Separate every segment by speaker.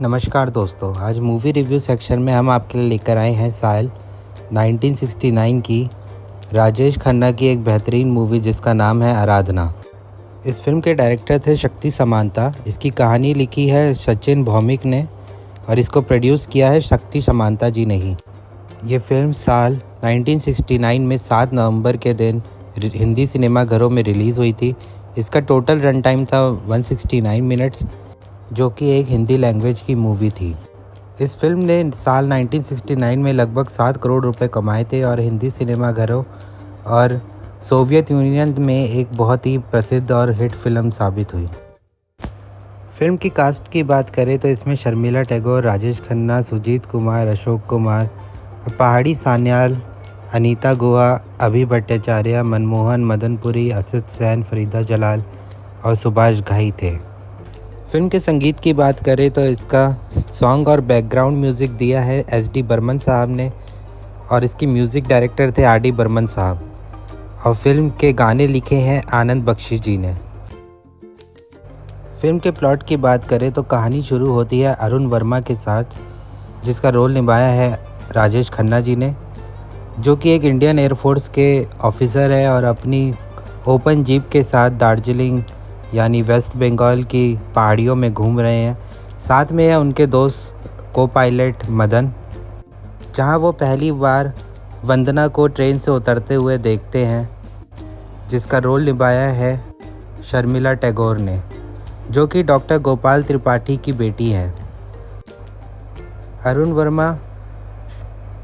Speaker 1: नमस्कार दोस्तों, आज मूवी रिव्यू सेक्शन में हम आपके लिए लेकर आए हैं साल 1969 की राजेश खन्ना की एक बेहतरीन मूवी जिसका नाम है आराधना। इस फिल्म के डायरेक्टर थे शक्ति समांता। इसकी कहानी लिखी है सचिन भौमिक ने और इसको प्रोड्यूस किया है शक्ति समांता जी ने ही। ये फिल्म साल 1969 में 7 नवंबर के दिन हिंदी सिनेमा घरों में रिलीज़ हुई थी। इसका टोटल रन टाइम था 169 मिनट्स, जो कि एक हिंदी लैंग्वेज की मूवी थी। इस फिल्म ने साल 1969 में लगभग 7 करोड़ रुपए कमाए थे और हिंदी सिनेमा घरों और सोवियत यूनियन में एक बहुत ही प्रसिद्ध और हिट फिल्म साबित हुई। फिल्म की कास्ट की बात करें तो इसमें शर्मिला टैगोर, राजेश खन्ना, सुजीत कुमार, अशोक कुमार, पहाड़ी सान्याल, अनीता गुहा, अभि भट्टाचार्य, मनमोहन, मदनपुरी, असद सैन, फरीदा जलाल और सुभाष घाई थे। फिल्म के संगीत की बात करें तो इसका सॉन्ग और बैकग्राउंड म्यूज़िक दिया है एस.डी. बर्मन साहब ने और इसकी म्यूज़िक डायरेक्टर थे आर.डी. बर्मन साहब और फिल्म के गाने लिखे हैं आनंद बख्शी जी ने। फिल्म के प्लॉट की बात करें तो कहानी शुरू होती है अरुण वर्मा के साथ, जिसका रोल निभाया है राजेश खन्ना जी ने, जो कि एक इंडियन एयरफोर्स के ऑफिसर है और अपनी ओपन जीप के साथ दार्जिलिंग यानी वेस्ट बंगाल की पहाड़ियों में घूम रहे हैं। साथ में है उनके दोस्त को पायलट मदन, जहां वो पहली बार वंदना को ट्रेन से उतरते हुए देखते हैं, जिसका रोल निभाया है शर्मिला टैगोर ने, जो कि डॉक्टर गोपाल त्रिपाठी की बेटी हैं। अरुण वर्मा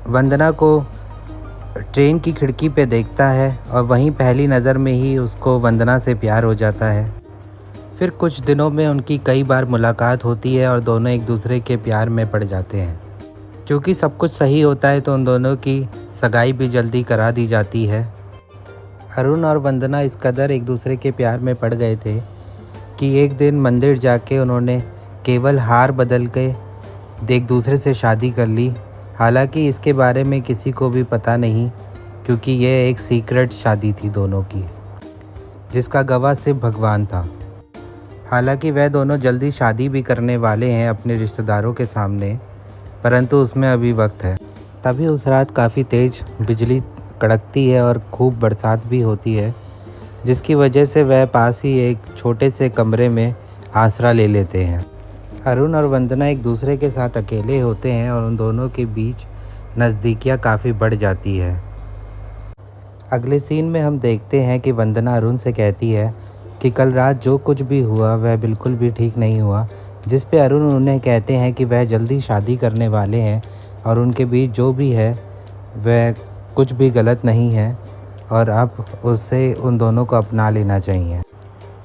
Speaker 1: वंदना को ट्रेन की खिड़की पे देखता है और वहीं पहली नज़र में ही उसको वंदना से प्यार हो जाता है। फिर कुछ दिनों में उनकी कई बार मुलाकात होती है और दोनों एक दूसरे के प्यार में पड़ जाते हैं। क्योंकि सब कुछ सही होता है तो उन दोनों की सगाई भी जल्दी करा दी जाती है। अरुण और वंदना इस कदर एक दूसरे के प्यार में पड़ गए थे कि एक दिन मंदिर जाके उन्होंने केवल हार बदल के एक दूसरे से शादी कर ली। हालांकि इसके बारे में किसी को भी पता नहीं, क्योंकि यह एक सीक्रेट शादी थी दोनों की, जिसका गवाह सिर्फ भगवान था। हालांकि वह दोनों जल्दी शादी भी करने वाले हैं अपने रिश्तेदारों के सामने, परंतु उसमें अभी वक्त है। तभी उस रात काफ़ी तेज़ बिजली कड़कती है और खूब बरसात भी होती है, जिसकी वजह से वह पास ही एक छोटे से कमरे में आसरा ले लेते हैं। अरुण और वंदना एक दूसरे के साथ अकेले होते हैं और उन दोनों के बीच नज़दीकियाँ काफ़ी बढ़ जाती है। अगले सीन में हम देखते हैं कि वंदना अरुण से कहती है कि कल रात जो कुछ भी हुआ वह बिल्कुल भी ठीक नहीं हुआ, जिस पे अरुण उन्हें कहते हैं कि वह जल्दी शादी करने वाले हैं और उनके बीच जो भी है वह कुछ भी गलत नहीं है और अब उससे उन दोनों को अपना लेना चाहिए।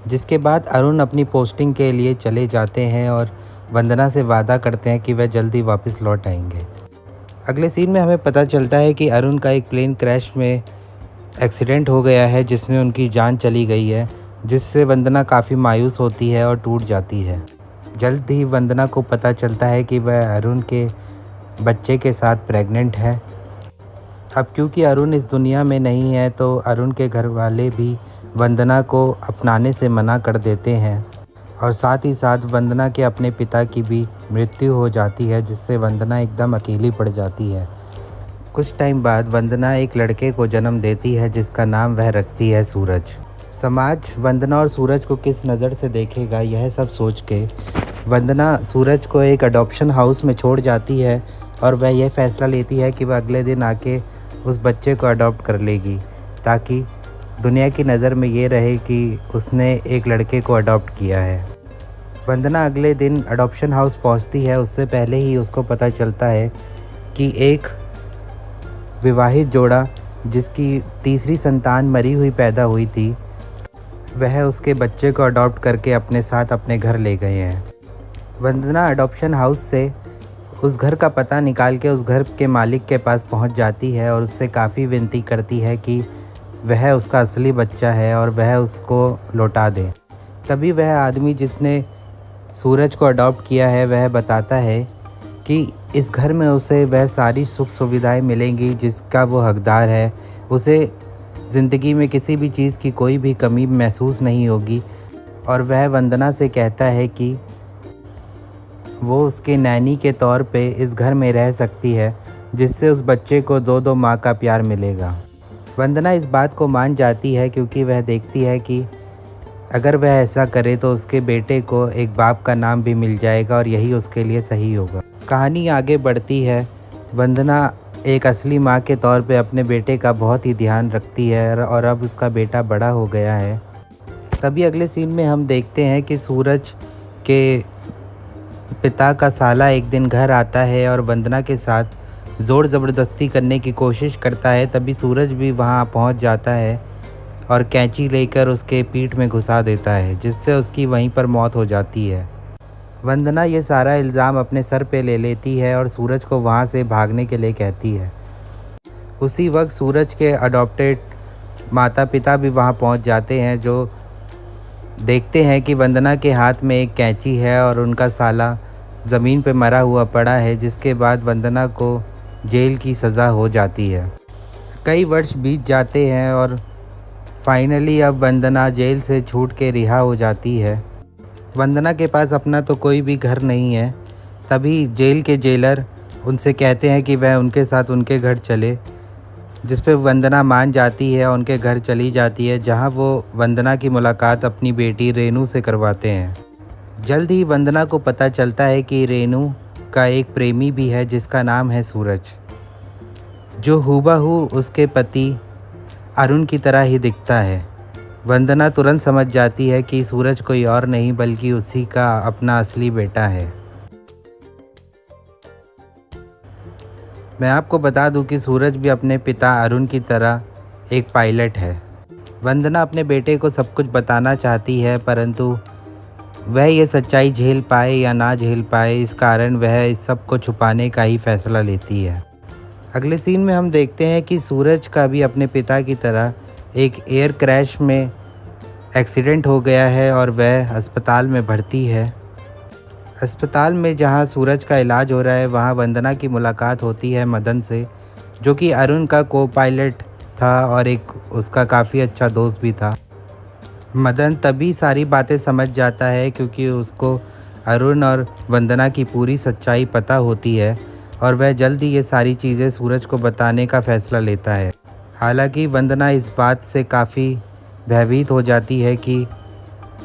Speaker 1: जिसके बाद अरुण अपनी पोस्टिंग के लिए चले जाते हैं और वंदना से वादा करते हैं कि वह जल्दी वापस लौट आएंगे। अगले सीन में हमें पता चलता है कि अरुण का एक प्लेन क्रैश में एक्सीडेंट हो गया है, जिसमें उनकी जान चली गई है, जिससे वंदना काफ़ी मायूस होती है और टूट जाती है। जल्द ही वंदना को पता चलता है कि वह अरुण के बच्चे के साथ प्रेग्नेंट है। अब क्योंकि अरुण इस दुनिया में नहीं है तो अरुण के घर वाले भी वंदना को अपनाने से मना कर देते हैं और साथ ही साथ वंदना के अपने पिता की भी मृत्यु हो जाती है, जिससे वंदना एकदम अकेली पड़ जाती है। कुछ टाइम बाद वंदना एक लड़के को जन्म देती है, जिसका नाम वह रखती है सूरज। समाज वंदना और सूरज को किस नज़र से देखेगा, यह सब सोच के वंदना सूरज को एक अडॉप्शन हाउस में छोड़ जाती है और वह यह फ़ैसला लेती है कि वह अगले दिन आके उस बच्चे को अडॉप्ट कर लेगी, ताकि दुनिया की नज़र में ये रहे कि उसने एक लड़के को अडॉप्ट किया है। वंदना अगले दिन अडॉप्शन हाउस पहुंचती है। उससे पहले ही उसको पता चलता है कि एक विवाहित जोड़ा, जिसकी तीसरी संतान मरी हुई पैदा हुई थी, वह उसके बच्चे को अडॉप्ट करके अपने साथ अपने घर ले गए हैं। वंदना अडॉप्शन हाउस से उस घर का पता निकाल के उस घर के मालिक के पास पहुंच जाती है और उससे काफ़ी विनती करती है कि वह उसका असली बच्चा है और वह उसको लौटा दे। तभी वह आदमी जिसने सूरज को अडॉप्ट किया है वह बताता है कि इस घर में उसे वह सारी सुख सुविधाएं मिलेंगी जिसका वो हकदार है। उसे ज़िंदगी में किसी भी चीज़ की कोई भी कमी महसूस नहीं होगी और वह वंदना से कहता है कि वो उसके नैनी के तौर पे इस घर में रह सकती है, जिससे उस बच्चे को दो दो माँ का प्यार मिलेगा। वंदना इस बात को मान जाती है क्योंकि वह देखती है कि अगर वह ऐसा करे तो उसके बेटे को एक बाप का नाम भी मिल जाएगा और यही उसके लिए सही होगा। कहानी आगे बढ़ती है। वंदना एक असली माँ के तौर पे अपने बेटे का बहुत ही ध्यान रखती है और अब उसका बेटा बड़ा हो गया है। तभी अगले सीन में हम देखते हैं कि सूरज के पिता का साला एक दिन घर आता है और वंदना के साथ ज़ोर ज़बरदस्ती करने की कोशिश करता है। तभी सूरज भी वहाँ पहुँच जाता है और कैंची लेकर उसके पीठ में घुसा देता है, जिससे उसकी वहीं पर मौत हो जाती है। वंदना ये सारा इल्ज़ाम अपने सर पे ले लेती है और सूरज को वहाँ से भागने के लिए कहती है। उसी वक्त सूरज के अडॉप्टेड माता पिता भी वहाँ पहुँच जाते हैं, जो देखते हैं कि वंदना के हाथ में एक कैंची है और उनका साला ज़मीन पे मरा हुआ पड़ा है, जिसके बाद वंदना को जेल की सज़ा हो जाती है। कई वर्ष बीत जाते हैं और फाइनली अब वंदना जेल से छूट के रिहा हो जाती है। वंदना के पास अपना तो कोई भी घर नहीं है। तभी जेल के जेलर उनसे कहते हैं कि वह उनके साथ उनके घर चले, जिस पे वंदना मान जाती है और उनके घर चली जाती है, जहां वो वंदना की मुलाकात अपनी बेटी रेनू से करवाते हैं। जल्द ही वंदना को पता चलता है कि रेनू का एक प्रेमी भी है जिसका नाम है सूरज, जो हूबहू उसके पति अरुण की तरह ही दिखता है। वंदना तुरंत समझ जाती है कि सूरज कोई और नहीं बल्कि उसी का अपना असली बेटा है। मैं आपको बता दूं कि सूरज भी अपने पिता अरुण की तरह एक पायलट है। वंदना अपने बेटे को सब कुछ बताना चाहती है, परंतु वह ये सच्चाई झेल पाए या ना झेल पाए, इस कारण वह इस सब को छुपाने का ही फैसला लेती है। अगले सीन में हम देखते हैं कि सूरज का भी अपने पिता की तरह एक एयर क्रैश में एक्सीडेंट हो गया है और वह अस्पताल में भर्ती है। अस्पताल में जहां सूरज का इलाज हो रहा है, वहां वंदना की मुलाकात होती है मदन से, जो कि अरुण का को पायलट था और एक उसका काफ़ी अच्छा दोस्त भी था। मदन तभी सारी बातें समझ जाता है क्योंकि उसको अरुण और वंदना की पूरी सच्चाई पता होती है और वह जल्द ही ये सारी चीज़ें सूरज को बताने का फ़ैसला लेता है। हालांकि वंदना इस बात से काफ़ी भयभीत हो जाती है कि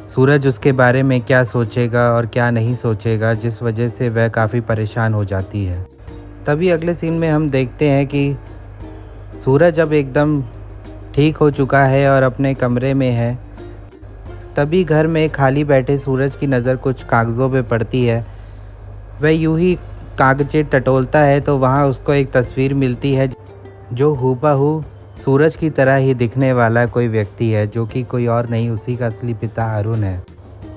Speaker 1: सूरज उसके बारे में क्या सोचेगा और क्या नहीं सोचेगा, जिस वजह से वह काफ़ी परेशान हो जाती है। तभी अगले सीन में हम देखते हैं कि सूरज अब एकदम ठीक हो चुका है और अपने कमरे में है। तभी घर में खाली बैठे सूरज की नज़र कुछ कागज़ों पे पड़ती है। वह यूं ही कागज़ें टटोलता है तो वहाँ उसको एक तस्वीर मिलती है, जो हूबहू सूरज की तरह ही दिखने वाला कोई व्यक्ति है, जो कि कोई और नहीं, उसी का असली पिता अरुण है।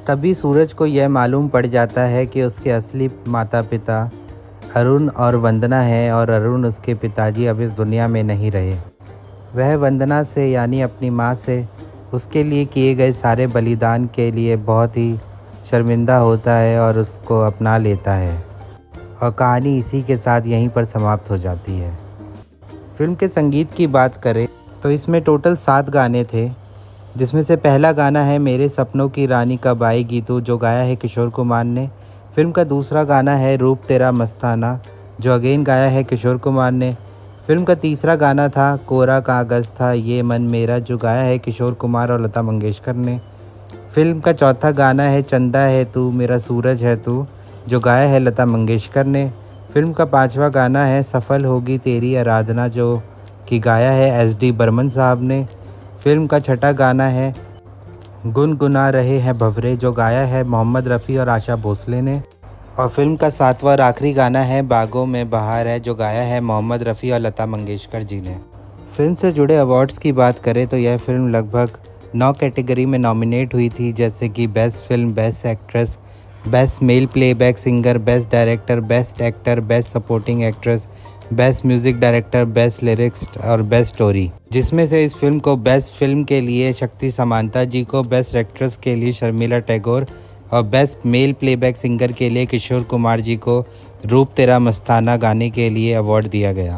Speaker 1: तभी सूरज को यह मालूम पड़ जाता है कि उसके असली माता पिता अरुण और वंदना है और अरुण उसके पिताजी अब इस दुनिया में नहीं रहे। वह वंदना से यानी अपनी माँ से उसके लिए किए गए सारे बलिदान के लिए बहुत ही शर्मिंदा होता है और उसको अपना लेता है और कहानी इसी के साथ यहीं पर समाप्त हो जाती है। फिल्म के संगीत की बात करें तो इसमें टोटल 7 गाने थे, जिसमें से पहला गाना है मेरे सपनों की रानी कब आएगी तू, जो गाया है किशोर कुमार ने। फिल्म का दूसरा गाना है रूप तेरा मस्ताना, जो अगेन गाया है किशोर कुमार ने। फिल्म का तीसरा गाना था कोरा कागज़ था ये मन मेरा, जो गाया है किशोर कुमार और लता मंगेशकर ने। फिल्म का चौथा गाना है चंदा है तू मेरा सूरज है तू, जो गाया है लता मंगेशकर ने। फिल्म का पांचवा गाना है सफल होगी तेरी आराधना, जो कि गाया है SD बर्मन साहब ने। फिल्म का छठा गाना है गुनगुना रहे हैं भंवरे, जो गाया है मोहम्मद रफ़ी और आशा भोसले ने। और फिल्म का 7वां और आखिरी गाना है बागों में बहार है, जो गाया है मोहम्मद रफ़ी और लता मंगेशकर जी ने। फिल्म से जुड़े अवार्ड्स की बात करें तो यह फिल्म लगभग 9 कैटेगरी में नॉमिनेट हुई थी, जैसे कि best film, best actress, best male playback singer, best director, best actor, best supporting actress, best music director, best lyrics और बेस्ट स्टोरी। जिसमें से इस फिल्म को बेस्ट फिल्म के लिए शक्ति समांता जी को, बेस्ट एक्ट्रेस के लिए शर्मिला टैगोर और बेस्ट मेल प्लेबैक सिंगर के लिए किशोर कुमार जी को रूप तेरा मस्ताना गाने के लिए अवार्ड दिया गया।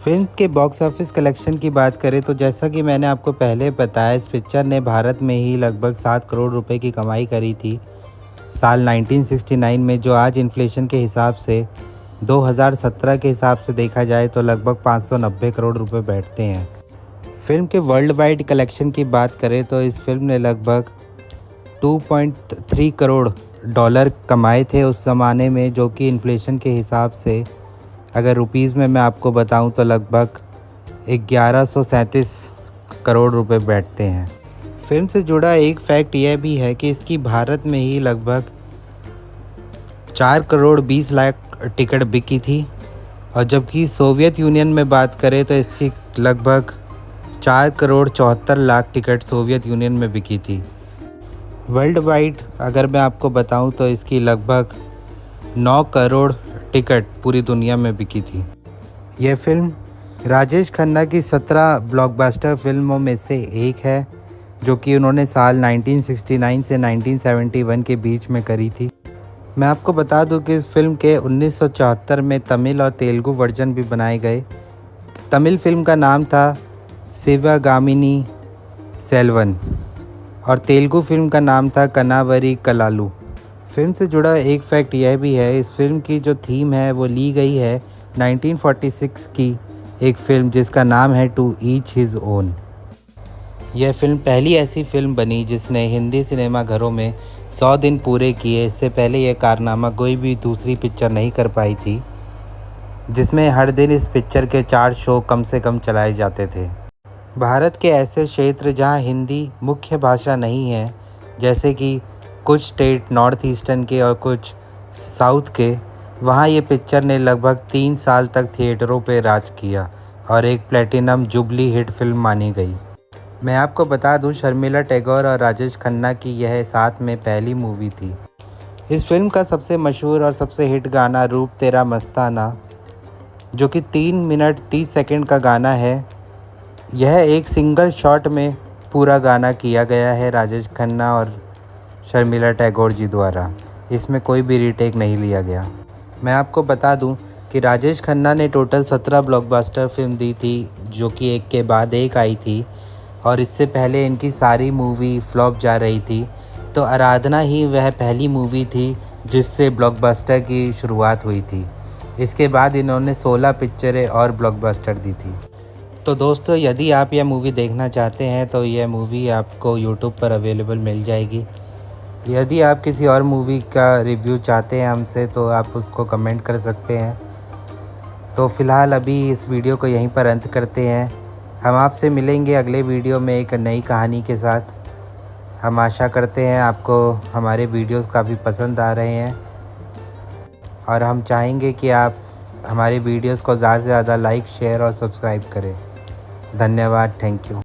Speaker 1: फिल्म के बॉक्स ऑफिस कलेक्शन की बात करें तो जैसा कि मैंने आपको पहले बताया, इस पिक्चर ने भारत में ही लगभग 7 करोड़ रुपए की कमाई करी थी। साल 1969 में, जो आज इन्फ्लेशन के हिसाब से 2017 के हिसाब से देखा जाए तो लगभग 590 करोड़ रुपए बैठते हैं। फ़िल्म के वर्ल्ड वाइड कलेक्शन की बात करें तो इस फिल्म ने लगभग 2.3 करोड़ डॉलर कमाए थे उस ज़माने में, जो कि इन्फ्लेशन के हिसाब से अगर रुपीज़ में मैं आपको बताऊं तो लगभग 1137 करोड़ रुपए बैठते हैं। फिल्म से जुड़ा एक फैक्ट यह भी है कि इसकी भारत में ही लगभग 4 करोड़ 20 लाख टिकट बिकी थी, और जबकि सोवियत यूनियन में बात करें तो इसकी लगभग 4 crore 74 lakh ticket Soviet union में बिकी थी। वर्ल्ड वाइड अगर मैं आपको बताऊं तो इसकी लगभग 9 करोड़ टिकट पूरी दुनिया में बिकी थी। यह फिल्म राजेश खन्ना की 17 ब्लॉकबस्टर फिल्मों में से एक है, जो कि उन्होंने साल 1969 से 1971 के बीच में करी थी। मैं आपको बता दूं कि इस फिल्म के 1974 में तमिल और तेलुगु वर्जन भी बनाए गए। तमिल फिल्म का नाम था शिवगामिनी सेल्वन और तेलुगु फिल्म का नाम था कनावरी कलालू। फिल्म से जुड़ा एक फैक्ट यह भी है, इस फिल्म की जो थीम है वो ली गई है 1946 की एक फिल्म जिसका नाम है टू ईच हिज ओन। यह फिल्म पहली ऐसी फिल्म बनी जिसने हिंदी सिनेमा घरों में 100 दिन पूरे किए। इससे पहले यह कारनामा कोई भी दूसरी पिक्चर नहीं कर पाई थी, जिसमें हर दिन इस पिक्चर के 4 शो कम से कम चलाए जाते थे। भारत के ऐसे क्षेत्र जहां हिंदी मुख्य भाषा नहीं है, जैसे कि कुछ स्टेट नॉर्थ ईस्टर्न के और कुछ साउथ के, वहां ये पिक्चर ने लगभग 3 साल तक थिएटरों पर राज किया और एक प्लेटिनम जुबली हिट फिल्म मानी गई। मैं आपको बता दूं, शर्मिला टैगोर और राजेश खन्ना की यह साथ में पहली मूवी थी। इस फिल्म का सबसे मशहूर और सबसे हिट गाना रूप तेरा मस्ताना, जो कि 3 मिनट 30 सेकंड का गाना है, यह एक सिंगल शॉट में पूरा गाना किया गया है राजेश खन्ना और शर्मिला टैगोर जी द्वारा। इसमें कोई भी रीटेक नहीं लिया गया। मैं आपको बता दूं कि राजेश खन्ना ने टोटल 17 ब्लॉकबस्टर फिल्म दी थी, जो कि एक के बाद एक आई थी, और इससे पहले इनकी सारी मूवी फ्लॉप जा रही थी। तो आराधना ही वह पहली मूवी थी जिससे ब्लॉकबस्टर की शुरुआत हुई थी। इसके बाद इन्होंने 16 पिक्चरें और ब्लॉकबस्टर दी थी। तो दोस्तों, यदि आप यह मूवी देखना चाहते हैं तो यह मूवी आपको यूट्यूब पर अवेलेबल मिल जाएगी। यदि आप किसी और मूवी का रिव्यू चाहते हैं हमसे तो आप उसको कमेंट कर सकते हैं। तो फ़िलहाल अभी इस वीडियो को यहीं पर अंत करते हैं। हम आपसे मिलेंगे अगले वीडियो में एक नई कहानी के साथ। हम आशा करते हैं आपको हमारे वीडियोस काफ़ी पसंद आ रहे हैं, और हम चाहेंगे कि आप हमारे वीडियोस को ज़्यादा से ज़्यादा लाइक, शेयर और सब्सक्राइब करें। धन्यवाद। Thank you.